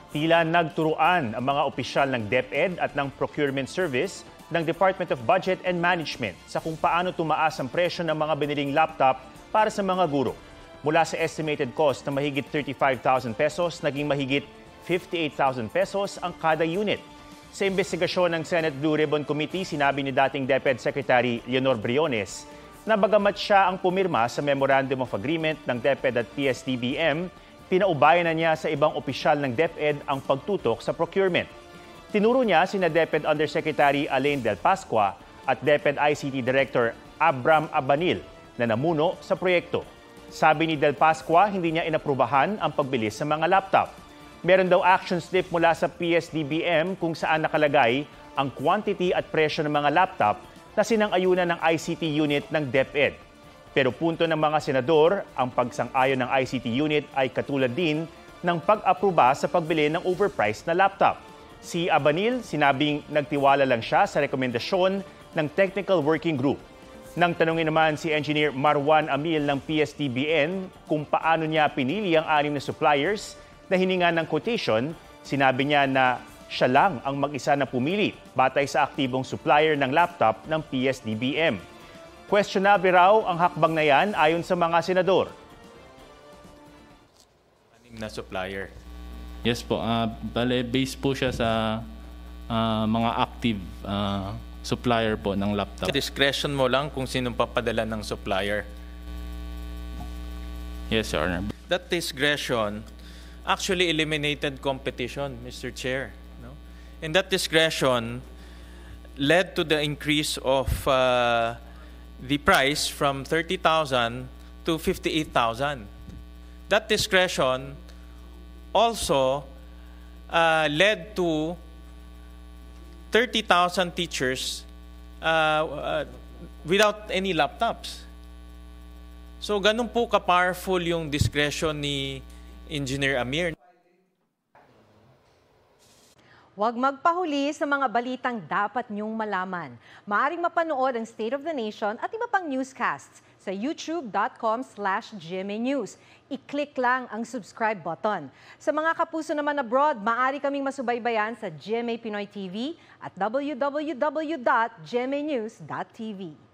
Tila nagturuan ang mga opisyal ng DepEd at ng Procurement Service ng Department of Budget and Management sa kung paano tumaas ang presyo ng mga biniling laptop para sa mga guro. Mula sa estimated cost na mahigit 35,000 pesos, naging mahigit 58,000 pesos ang kada unit. Sa investigasyon ng Senate Blue Ribbon Committee, sinabi ni dating DepEd Secretary Leonor Briones na bagamat siya ang pumirma sa Memorandum of Agreement ng DepEd at PSDBM, pinaubayan na niya sa ibang opisyal ng DepEd ang pagtutok sa procurement. Tinuro niya sina DepEd Undersecretary Alain Del Pascua at DepEd ICT Director Abram Abanil na namuno sa proyekto. Sabi ni Del Pascua, hindi niya inaprubahan ang pagbilis sa mga laptop. Meron daw action slip mula sa PSDBM kung saan nakalagay ang quantity at presyo ng mga laptop na sinang-ayunan ng ICT unit ng DepEd. Pero punto ng mga senador, ang pagsang-ayon ng ICT unit ay katulad din ng pag-aproba sa pagbili ng overpriced na laptop. Si Abanil, sinabing nagtiwala lang siya sa rekomendasyon ng Technical Working Group. Nang tanungin naman si Engineer Marwan Amil ng PSDBN kung paano niya pinili ang 6 na suppliers na hininga ng quotation, sinabi niya na siya lang ang mag-isa na pumili batay sa aktibong supplier ng laptop ng PSDBM. Questionable raw ang hakbang na yan ayon sa mga senador. Na supplier. Yes po, bale based po siya sa mga active supplier po ng laptop. Discretion mo lang kung sinong papadala ng supplier. Yes, Your Honor. That discretion actually eliminated competition, Mr. Chair. No? And that discretion led to the increase of the price from 30,000 to 58,000. That discretion also led to 30,000 teachers without any laptops. So ganun po ka-powerful yung discretion ni Engineer Amir. Huwag magpahuli sa mga balitang dapat niyong malaman. Maaaring mapanood ang State of the Nation at iba pang newscasts sa youtube.com/GMAnews. I-click lang ang subscribe button. Sa mga kapuso naman abroad, maaari kaming masubaybayan sa GMA Pinoy TV at www.gmanews.tv.